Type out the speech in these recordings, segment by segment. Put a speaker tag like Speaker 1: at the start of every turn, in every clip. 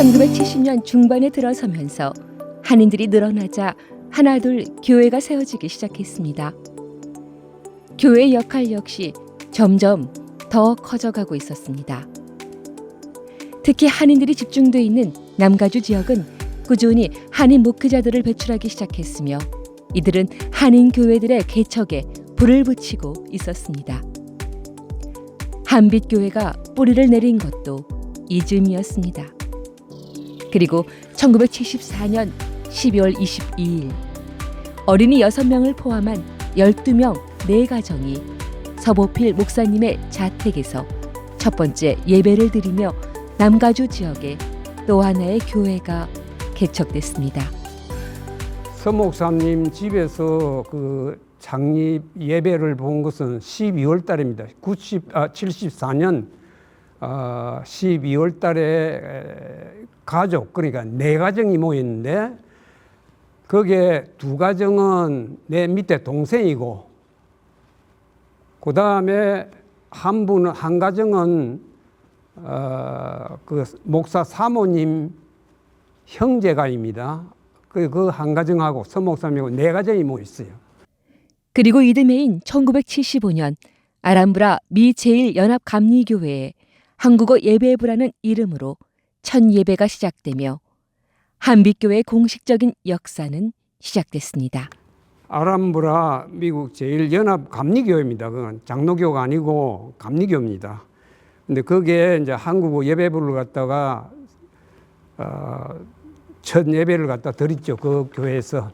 Speaker 1: 1970년 중반에 들어서면서 한인들이 늘어나자 하나둘 교회가 세워지기 시작했습니다. 교회의 역할 역시 점점 더 커져가고 있었습니다. 특히 한인들이 집중돼 있는 남가주 지역은 꾸준히 한인 목회자들을 배출하기 시작했으며 이들은 한인 교회들의 개척에 불을 붙이고 있었습니다. 한빛교회가 뿌리를 내린 것도 이즈음이었습니다. 그리고 1974년 12월 22일 어린이 6명을 포함한 12명 4가정이 서보필 목사님의 자택에서 첫 번째 예배를 드리며 남가주 지역에 또 하나의 교회가 개척됐습니다.
Speaker 2: 서 목사님 집에서 그 창립 예배를 본 것은 12월 달입니다. 74년 12월 달에 가족, 그러니까 4가정이 모였는데 거기에 2가정은 내 밑에 동생이고 그 다음에 한 가정은 그 목사 사모님 형제가입니다. 그 한 가정하고 서 목사님하고 4가정이 모였어요.
Speaker 1: 그리고 이듬해인 1975년 아람브라 미 제1연합감리교회에 한국어 예배부라는 이름으로 첫 예배가 시작되며 한빛교회의 공식적인 역사는 시작됐습니다.
Speaker 2: 아람브라 미국 제1연합감리교회입니다. 그건 장로교가 아니고 감리교입니다. 근데 거기에 이제 한국어 예배부를 갖다가 첫 예배를 갖다 드렸죠. 그 교회에서.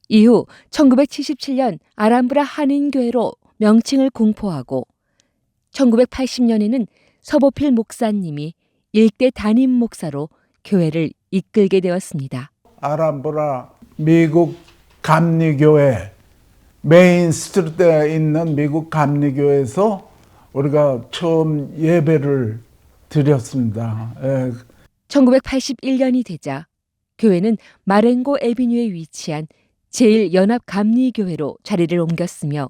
Speaker 1: 이후 1977년 아람브라 한인교회로 명칭을 공포하고 1980년에는 서보필 목사님이 일대 담임 목사로 교회를 이끌게 되었습니다.
Speaker 3: 아람브라 미국 감리교회 메인 스트리트에 있는 미국 감리교회에서 우리가 처음 예배를 드렸습니다.
Speaker 1: 1981년이 되자 교회는 마렌고 에비뉴에 위치한 제1연합감리교회로 자리를 옮겼으며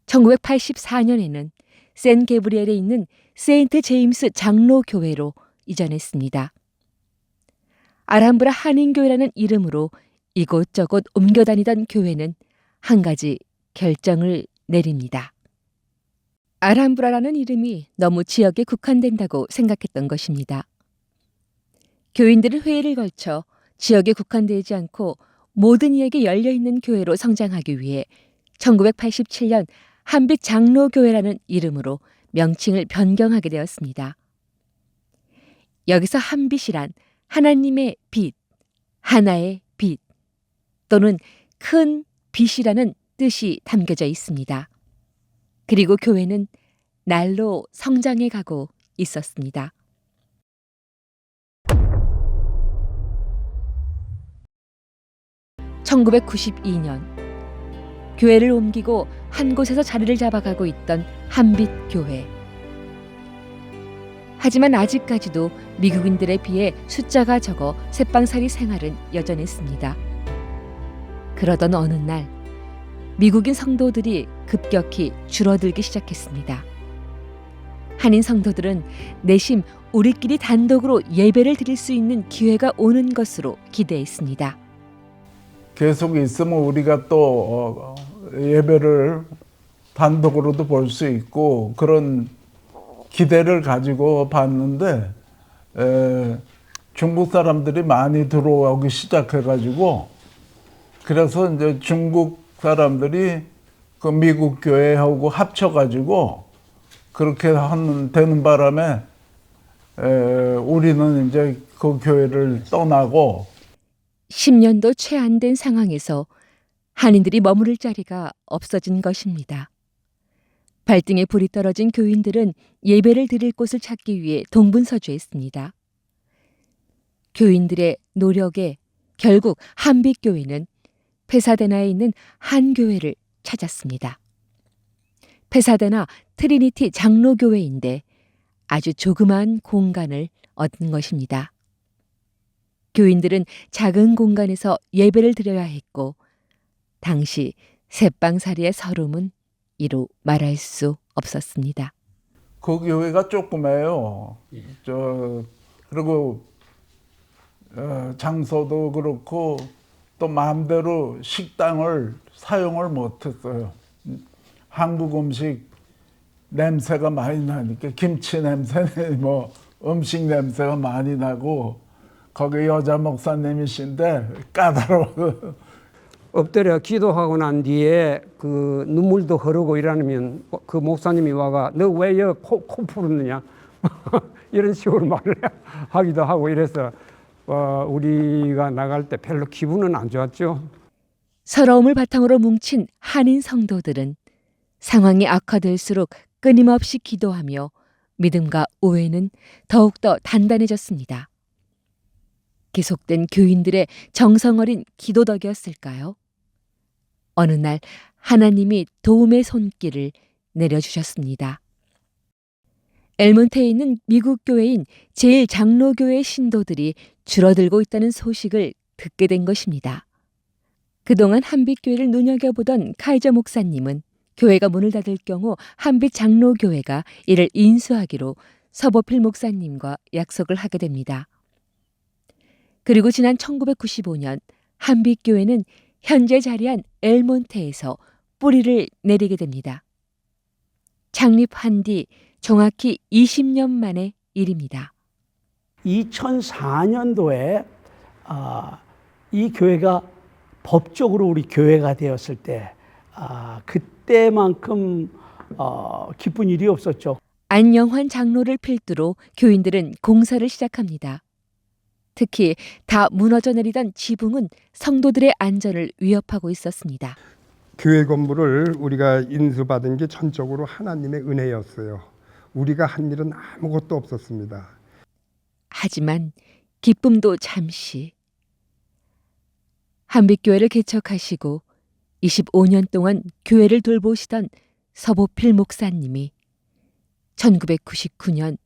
Speaker 1: 1984년에는 샌 게브리엘에 있는 세인트 제임스 장로교회로 이전했습니다. 아람브라 한인교회라는 이름으로 이곳저곳 옮겨 다니던 교회는 한 가지 결정을 내립니다. 아람브라라는 이름이 너무 지역에 국한된다고 생각했던 것입니다. 교인들은 회의를 걸쳐 지역에 국한되지 않고 모든 이에게 열려있는 교회로 성장하기 위해 1987년 한빛 장로교회라는 이름으로 명칭을 변경하게 되었습니다. 여기서 한빛이란 하나님의 빛, 하나의 빛 또는 큰 빛이라는 뜻이 담겨져 있습니다. 그리고 교회는 날로 성장해 가고 있었습니다. (1992년) 교회를 옮기고 한 곳에서 자리를 잡아가고 있던 한빛교회. 하지만 아직까지도 미국인들에 비해 숫자가 적어 새빵살이 생활은 여전했습니다. 그러던 어느 날 미국인 성도들이 급격히 줄어들기 시작했습니다. 한인 성도들은 내심 우리끼리 단독으로 예배를 드릴 수 있는 기회가 오는 것으로 기대했습니다.
Speaker 3: 계속 있으면 우리가 또 예배를 단독으로도 볼 수 있고 그런 기대를 가지고 봤는데 중국 사람들이 많이 들어오기 시작해가지고 그래서 이제 중국 사람들이 그 미국 교회하고 합쳐가지고 그렇게 되는 바람에 우리는 이제 그 교회를 떠나고
Speaker 1: 10년도 채 안 된 상황에서 한인들이 머무를 자리가 없어진 것입니다. 발등에 불이 떨어진 교인들은 예배를 드릴 곳을 찾기 위해 동분서주했습니다. 교인들의 노력에 결국 한빛교회는 페사데나에 있는 한 교회를 찾았습니다. 페사데나 트리니티 장로교회인데 아주 조그마한 공간을 얻은 것입니다. 교인들은 작은 공간에서 예배를 드려야 했고 당시 새빵살이의 서름은 이루 말할 수 없었습니다.
Speaker 3: 그 교회가 조그매요. 그리고 장소도 그렇고 또 마음대로 식당을 사용을 못했어요. 한국 음식 냄새가 많이 나니까 김치 냄새, 뭐 음식 냄새가 많이 나고 거기 여자 목사님이신데 까다로워.
Speaker 2: 엎드려 기도하고 난 뒤에 그 눈물도 흐르고 이러면 그 목사님이 와가 너 왜 여기 코 풀었느냐 이런 식으로 말을 하기도 하고 이래서 우리가 나갈 때 별로 기분은 안 좋았죠.
Speaker 1: 서러움을 바탕으로 뭉친 한인 성도들은 상황이 악화될수록 끊임없이 기도하며 믿음과 우애는 더욱더 단단해졌습니다. 계속된 교인들의 정성어린 기도덕이었을까요? 어느 날 하나님이 도움의 손길을 내려주셨습니다. 엘몬테에 있는 미국 교회인 제1장로교회 신도들이 줄어들고 있다는 소식을 듣게 된 것입니다. 그동안 한빛교회를 눈여겨보던 카이저 목사님은 교회가 문을 닫을 경우 한빛장로교회가 이를 인수하기로 서보필 목사님과 약속을 하게 됩니다. 그리고 지난 1995년 한빛교회는 현재 자리한 엘몬테에서 뿌리를 내리게 됩니다. 창립한 뒤 정확히 20년 만의 일입니다.
Speaker 4: 2004년도에 이 교회가 법적으로 우리 교회가 되었을 때 그때만큼 기쁜 일이 없었죠.
Speaker 1: 안영환 장로를 필두로 교인들은 공사를 시작합니다. 특히 다 무너져 내리던 지붕은 성도들의 안전을 위협하고 있었습니다.
Speaker 5: 교회 건물을 우리가 인수받은 게 전적으로 하나님의 은혜였어요. 우리가 한 일은 아무것도 없었습니다.
Speaker 1: 하지만 기쁨도 잠시. 한빛교회를 개척하시고 25년 동안 교회를 돌보시던 서보필 목사님이 1999년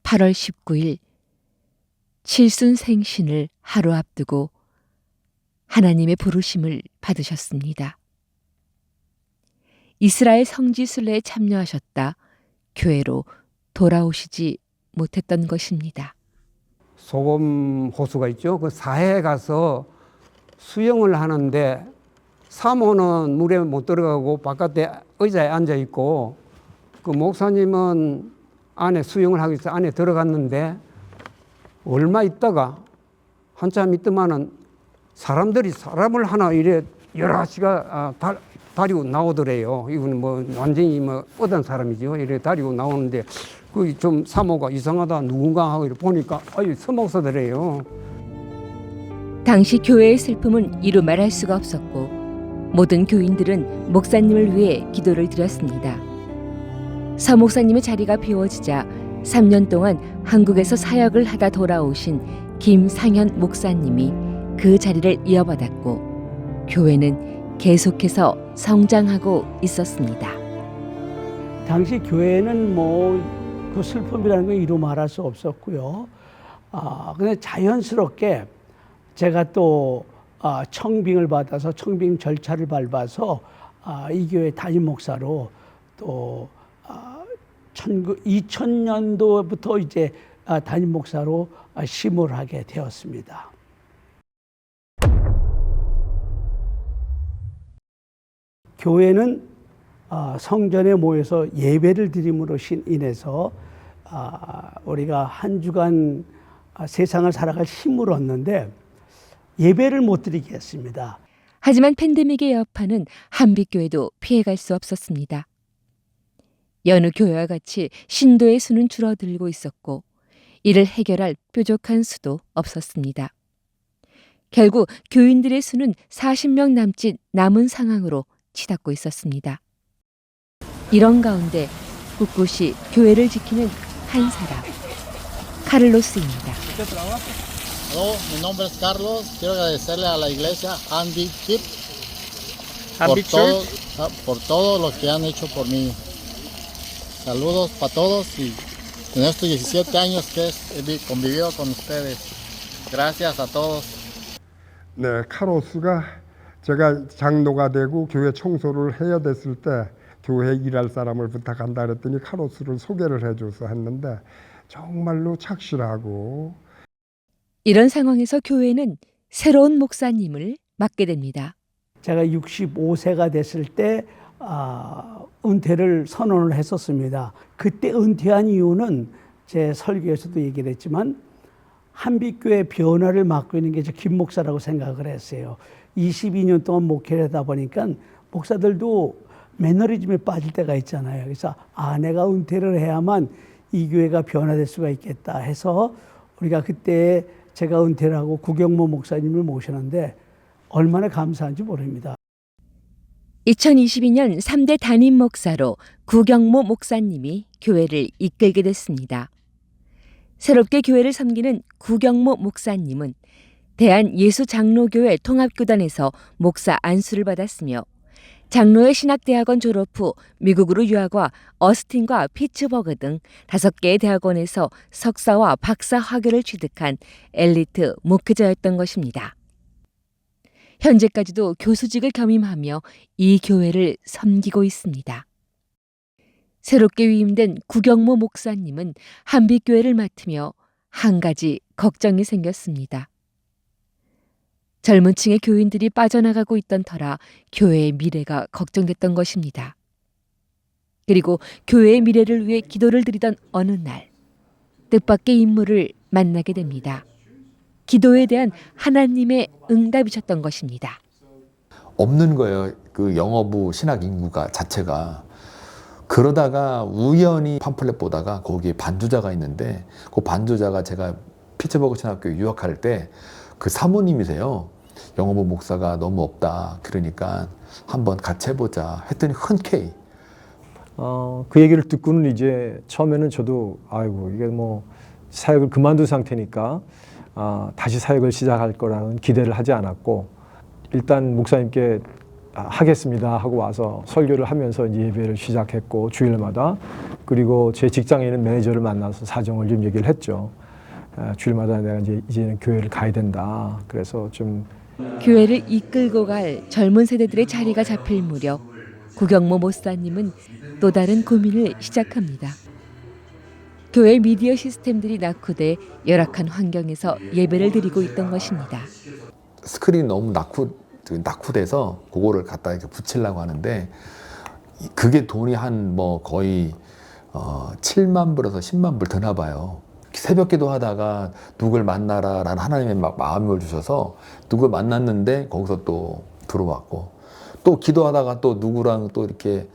Speaker 1: 8월 19일 칠순생신을 하루 앞두고 하나님의 부르심을 받으셨습니다. 이스라엘 성지 순례에 참여하셨다 교회로 돌아오시지 못했던 것입니다.
Speaker 2: 소금 호수가 있죠. 그 사해에 가서 수영을 하는데 사모는 물에 못 들어가고 바깥에 의자에 앉아 있고 그 목사님은 안에 수영을 하기 위해서 안에 들어갔는데 얼마 있다가 한참 있더만은 사람들이 사람을 하나 이래 여럿이가 다리고 나오더래요. 이건 뭐 완전히 뭐 어떤 사람이죠. 이래 다리고 나오는데 그 좀 사모가 이상하다 누군가 하고 이렇게 보니까 서목사더래요.
Speaker 1: 당시 교회의 슬픔은 이루 말할 수가 없었고 모든 교인들은 목사님을 위해 기도를 드렸습니다. 서 목사님의 자리가 비워지자 3년 동안 한국에서 사역을 하다 돌아오신 김상현 목사님이 그 자리를 이어받았고 교회는 계속해서 성장하고 있었습니다.
Speaker 4: 당시 교회는 뭐 그 슬픔이라는 걸 이루 말할 수 없었고요. 근데 자연스럽게 제가 또 청빙을 받아서 청빙 절차를 밟아서 이 교회 담임 목사로 또 2000년도부터 이제 담임 목사로 심을 하게 되었습니다. 교회는 성전에 모여서 예배를 드림으로 인해서 우리가 한 주간 세상을 살아갈 힘을 얻는데 예배를 못 드리게 했습니다.
Speaker 1: 하지만 팬데믹의 여파는 한빛교회도 피해갈 수 없었습니다. 여느 교회와 같이 신도의 수는 줄어들고 있었고 이를 해결할 뾰족한 수도 없었습니다. 결국 교인들의 수는 40명 남짓 남은 상황으로 치닫고 있었습니다. 이런 가운데 꿋꿋이 교회를 지키는 한 사람, 카를로스입니다.
Speaker 6: Hello, mi nombre es Carlos. Quiero agradecerle a la iglesia Hanbit por todo lo que han hecho por mí. Saludos para todos y en estos 17 años que he convivido con ustedes. Gracias a todos.
Speaker 5: 네, 카로스가 제가 장로가 되고 교회 청소를 해야 됐을 때 교회 일할 사람을 부탁한다 그랬더니 카로스를 소개를 해줘서 했는데 정말로 착실하고
Speaker 1: 이런 상황에서 교회는 새로운 목사님을 맡게 됩니다.
Speaker 4: 제가 65세가 됐을 때 은퇴를 선언을 했었습니다. 그때 은퇴한 이유는 제 설교에서도 얘기를 했지만 한빛교회 변화를 맡고 있는 게 저 김 목사라고 생각을 했어요. 22년 동안 목회를 하다 보니까 목사들도 매너리즘에 빠질 때가 있잖아요. 그래서 내가 은퇴를 해야만 이 교회가 변화될 수가 있겠다 해서 우리가 그때 제가 은퇴를 하고 구경모 목사님을 모셨는데 얼마나 감사한지 모릅니다.
Speaker 1: 2022년 3대 담임 목사로 구경모 목사님이 교회를 이끌게 됐습니다. 새롭게 교회를 섬기는 구경모 목사님은 대한예수장로교회 통합교단에서 목사 안수를 받았으며 장로의 신학대학원 졸업 후 미국으로 유학과 어스틴과 피츠버그 등 5개의 대학원에서 석사와 박사 학위를 취득한 엘리트 목회자였던 것입니다. 현재까지도 교수직을 겸임하며 이 교회를 섬기고 있습니다. 새롭게 위임된 구경모 목사님은 한빛교회를 맡으며 한 가지 걱정이 생겼습니다. 젊은 층의 교인들이 빠져나가고 있던 터라 교회의 미래가 걱정됐던 것입니다. 그리고 교회의 미래를 위해 기도를 드리던 어느 날 뜻밖의 인물을 만나게 됩니다. 기도에 대한 하나님의 응답이셨던 것입니다.
Speaker 7: 없는 거예요. 그 영어부 신학 인구가 자체가. 그러다가 우연히 팜플렛 보다가 거기에 반주자가 있는데 그 반주자가 제가 피츠버그 신학교 유학할 때 그 사모님이세요. 영어부 목사가 너무 없다. 그러니까 한번 같이 해보자 했더니 흔쾌히.
Speaker 8: 그 얘기를 듣고는 이제 처음에는 저도 아이고 이게 뭐 사역을 그만둔 상태니까 다시 사역을 시작할 거라는 기대를 하지 않았고 일단 목사님께 하겠습니다 하고 와서 설교를 하면서 이제 예배를 시작했고 주일마다 그리고 제 직장에 있는 매니저를 만나서 사정을 좀 얘기를 했죠. 주일마다 내가 이제는 교회를 가야 된다. 그래서 좀
Speaker 1: 교회를 이끌고 갈 젊은 세대들의 자리가 잡힐 무렵 구경모 목사님은 또 다른 고민을 시작합니다. 교회 미디어 시스템들이 낙후돼 열악한 환경에서 예배를 드리고 있던 것입니다.
Speaker 7: 스크린이 너무 낙후돼서 그거를 갖다 이렇게 붙이려고 하는데 그게 돈이 한 뭐 거의 7만 불에서 10만 불 드나 봐요. 새벽 기도하다가 누굴 만나라라는 하나님의 마음을 주셔서 누굴 만났는데 거기서 또 들어왔고 또 기도하다가 또 누구랑 또 이렇게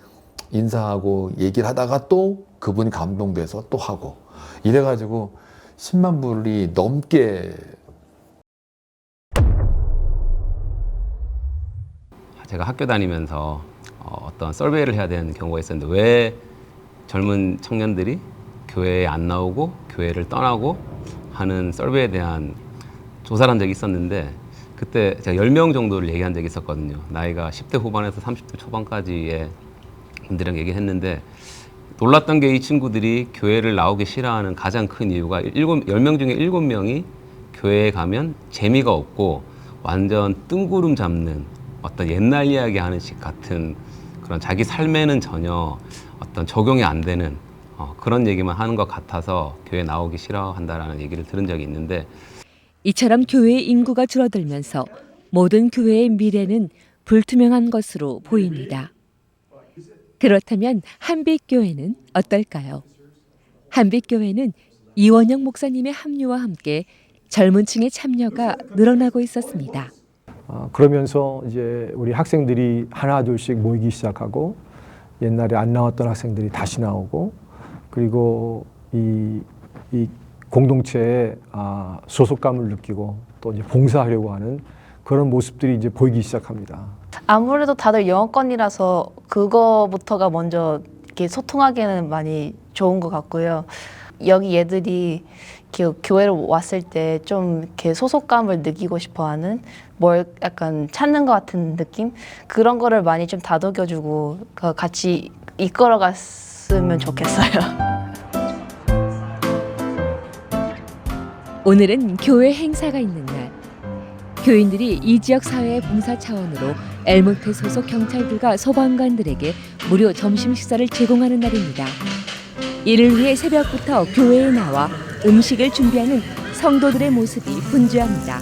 Speaker 7: 인사하고 얘기를 하다가 또 그분이 감동돼서 또 하고 이래가지고 10만 불이 넘게.
Speaker 9: 제가 학교 다니면서 어떤 서베이를 해야 되는 경우가 있었는데 왜 젊은 청년들이 교회에 안 나오고 교회를 떠나고 하는 서베이에 대한 조사를 한 적이 있었는데 그때 제가 10명 정도를 얘기한 적이 있었거든요. 나이가 10대 후반에서 30대 초반까지의 분들이랑 얘기했는데 놀랐던 게 이 친구들이 교회를 나오기 싫어하는 가장 큰 이유가 10명 중에 7명이 교회에 가면 재미가 없고 완전 뜬구름 잡는 어떤 옛날 이야기 하는 식 같은 그런 자기 삶에는 전혀 어떤 적용이 안 되는 그런 얘기만 하는 것 같아서 교회 나오기 싫어한다라는 얘기를 들은 적이 있는데
Speaker 1: 이처럼 교회의 인구가 줄어들면서 모든 교회의 미래는 불투명한 것으로 보입니다. 그렇다면 한빛교회는 어떨까요? 한빛교회는 이원영 목사님의 합류와 함께 젊은 층의 참여가 늘어나고 있었습니다.
Speaker 8: 그러면서 이제 우리 학생들이 하나 둘씩 모이기 시작하고 옛날에 안 나왔던 학생들이 다시 나오고 그리고 이 공동체에 소속감을 느끼고 또 이제 봉사하려고 하는 그런 모습들이 이제 보이기 시작합니다.
Speaker 10: 아무래도 다들 영어권이라서 그거부터가 먼저 이렇게 소통하기에는 많이 좋은 것 같고요. 여기 얘들이 이렇게 교회를 왔을 때 좀 이렇게 소속감을 느끼고 싶어하는 뭘 약간 찾는 것 같은 느낌 그런 거를 많이 좀 다독여주고 같이 이끌어갔으면 좋겠어요.
Speaker 1: 오늘은 교회 행사가 있는 날. 교인들이 이 지역 사회의 봉사 차원으로 엘몬테 소속 경찰들과 소방관들에게 무료 점심 식사를 제공하는 날입니다. 이를 위해 새벽부터 교회에 나와 음식을 준비하는 성도들의 모습이 분주합니다.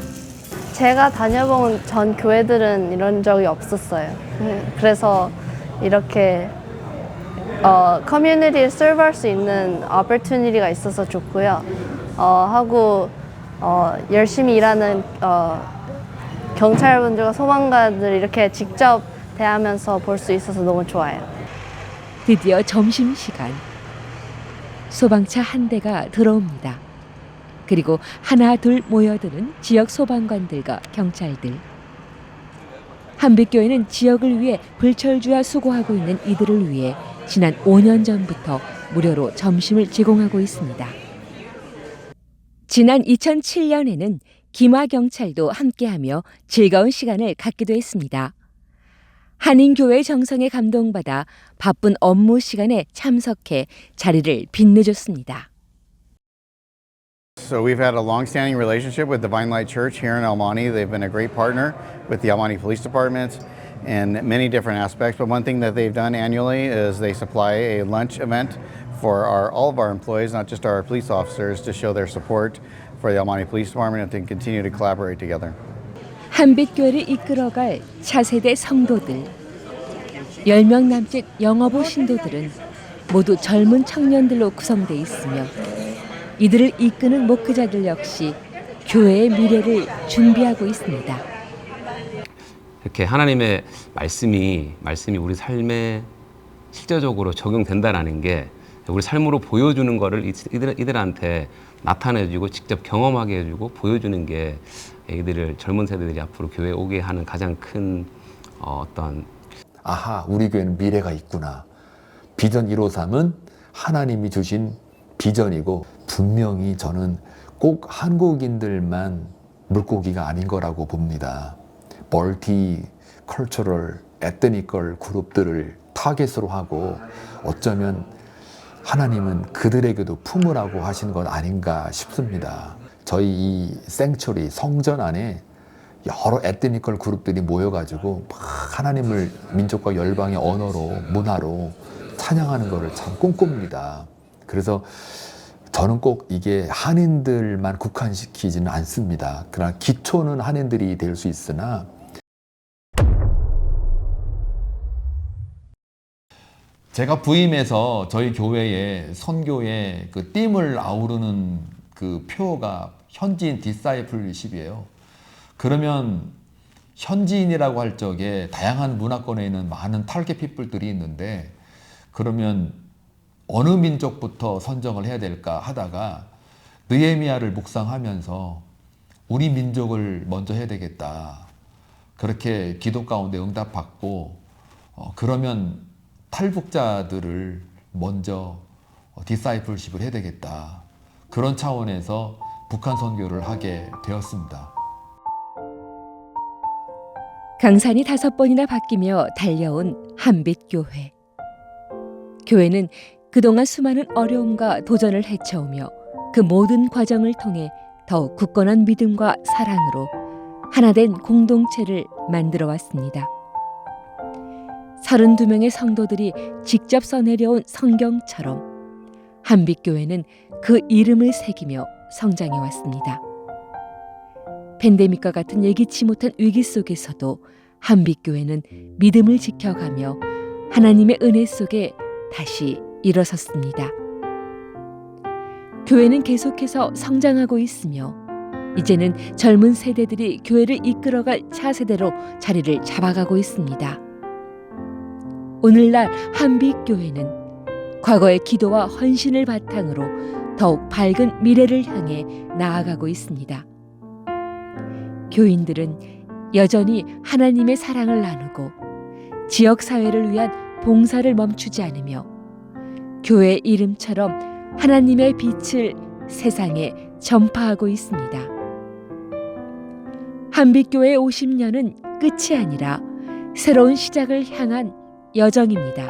Speaker 11: 제가 다녀본 전 교회들은 이런 적이 없었어요. 그래서 이렇게 커뮤니티에 서브할 수 있는 opportunity가 있어서 좋고요. 하고 열심히 일하는 경찰분들과 소방관들 이렇게 직접 대하면서 볼 수 있어서 너무 좋아요.
Speaker 1: 드디어 점심시간. 소방차 한 대가 들어옵니다. 그리고 하나 둘 모여드는 지역 소방관들과 경찰들. 한빛교회는 지역을 위해 불철주야 수고하고 있는 이들을 위해 지난 5년 전부터 무료로 점심을 제공하고 있습니다. 지난 2007년에는 김화경찰도 함께하며 즐거운 시간을 갖기도 했습니다. 한인교회 정성에 감동받아 바쁜 업무 시간에 참석해 자리를 빛내줬습니다.
Speaker 12: So we've had a long-standing relationship with Divine Light Church here in El Monte. They've been a great partner with the El Monte Police Department in many different aspects. But one thing that they've done annually is they supply a lunch event for all of our employees, not just our police officers, to show their support for the El Monte Police Department and to continue to collaborate together.
Speaker 1: 한빛교회를 이끌어갈 차세대 성도들, 10명 남짓 영어부 신도들은 모두 젊은 청년들로 구성돼 있으며 이들을 이끄는 목회자들 역시 교회의 미래를 준비하고 있습니다.
Speaker 9: 이렇게 하나님의 말씀이 우리 삶에 실제적으로 적용된다라는 게 우리 삶으로 보여주는 거를 이들한테 나타내주고 직접 경험하게 해주고 보여주는 게 이들을 젊은 세대들이 앞으로 교회에 오게 하는 가장 큰 어떤
Speaker 7: 아하, 우리 교회는 미래가 있구나. 비전 153은 하나님이 주신 비전이고 분명히 저는 꼭 한국인들만 물고기가 아닌 거라고 봅니다. 멀티 컬처럴, 에트니컬 그룹들을 타겟으로 하고 어쩌면 하나님은 그들에게도 품으라고 하신 것 아닌가 싶습니다. 저희 이 생츄리 성전 안에 여러 에트니컬 그룹들이 모여가지고 막 하나님을 민족과 열방의 언어로 문화로 찬양하는 것을 참 꿈꿉니다. 그래서 저는 꼭 이게 한인들만 국한시키지는 않습니다. 그러나 기초는 한인들이 될 수 있으나 제가 부임해서 저희 교회에 선교의 그 띠을 아우르는 그 표가 현지인 디사이플십이에요. 그러면 현지인이라고 할 적에 다양한 문화권에 있는 많은 타겟 피플들이 있는데 그러면 어느 민족부터 선정을 해야 될까 하다가 느헤미야를 묵상하면서 우리 민족을 먼저 해야 되겠다. 그렇게 기도 가운데 응답받고 그러면 탈북자들을 먼저 디사이플십을 해야 되겠다. 그런 차원에서 북한 선교를 하게 되었습니다.
Speaker 1: 강산이 5번이나 바뀌며 달려온 한빛교회. 교회는 그동안 수많은 어려움과 도전을 헤쳐오며 그 모든 과정을 통해 더욱 굳건한 믿음과 사랑으로 하나된 공동체를 만들어 왔습니다. 32명의 성도들이 직접 써내려온 성경처럼 한빛교회는 그 이름을 새기며 성장해 왔습니다. 팬데믹과 같은 예기치 못한 위기 속에서도 한빛교회는 믿음을 지켜가며 하나님의 은혜 속에 다시 일어섰습니다. 교회는 계속해서 성장하고 있으며 이제는 젊은 세대들이 교회를 이끌어갈 차세대로 자리를 잡아가고 있습니다. 오늘날 한빛교회는 과거의 기도와 헌신을 바탕으로 더욱 밝은 미래를 향해 나아가고 있습니다. 교인들은 여전히 하나님의 사랑을 나누고 지역사회를 위한 봉사를 멈추지 않으며 교회의 이름처럼 하나님의 빛을 세상에 전파하고 있습니다. 한빛교회 50년은 끝이 아니라 새로운 시작을 향한 여정입니다.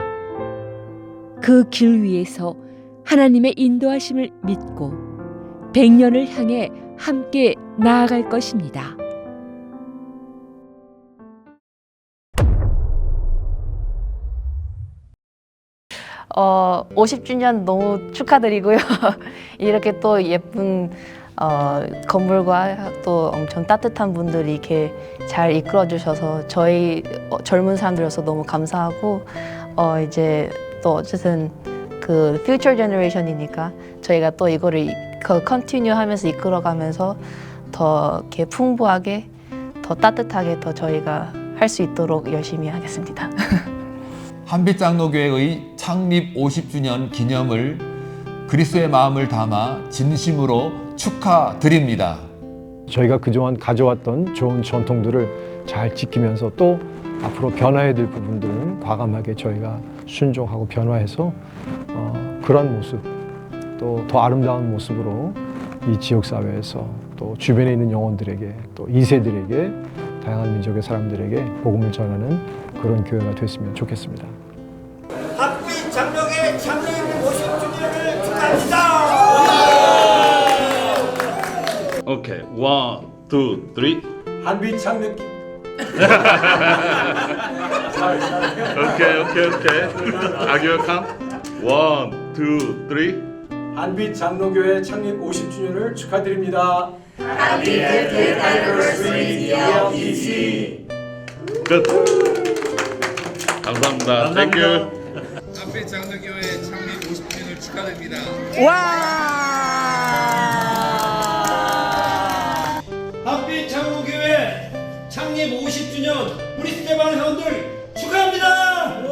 Speaker 1: 그 길 위에서 하나님의 인도하심을 믿고 100년을 향해 함께 나아갈 것입니다.
Speaker 10: 50주년 너무 축하드리고요. 이렇게 또 예쁜 건물과 또 엄청 따뜻한 분들이 이렇게 잘 이끌어 주셔서 저희 젊은 사람들로서 너무 감사하고 이제 또 어쨌든 그 future generation이니까 저희가 또 이거를 컨티뉴 하면서 이끌어가면서 더 이렇게 풍부하게 더 따뜻하게 더 저희가 할 수 있도록 열심히 하겠습니다.
Speaker 13: 한빛장로교회의 창립 50주년 기념을 그리스도의 마음을 담아 진심으로 축하드립니다.
Speaker 8: 저희가 그동안 가져왔던 좋은 전통들을 잘 지키면서 또 앞으로 변화해야 될 부분들은 과감하게 저희가 순종하고 변화해서 그런 모습 또 더 아름다운 모습으로 이 지역사회에서 또 주변에 있는 영혼들에게 또 2세들에게 다양한 민족의 사람들에게 복음을 전하는 그런 교회가 됐으면 좋겠습니다.
Speaker 14: 한빛 장로교회 창립 50주년을 축하합니다.
Speaker 15: 오케이, 1, 2, 3.
Speaker 14: 한빛 장로.
Speaker 15: 오케이. 아기어캄. 1, 2, 3.
Speaker 14: 한빛 장로교회 창립 50주년을 축하드립니다.
Speaker 15: Happy 50th anniversary DLTC. 끝. 감사합니다. 땡큐.
Speaker 16: 한빛 장로교회 창립 50주년을 축하드립니다.
Speaker 14: 한빛 장로교회 창립 50주년 우리 스테반 회원들 축하합니다.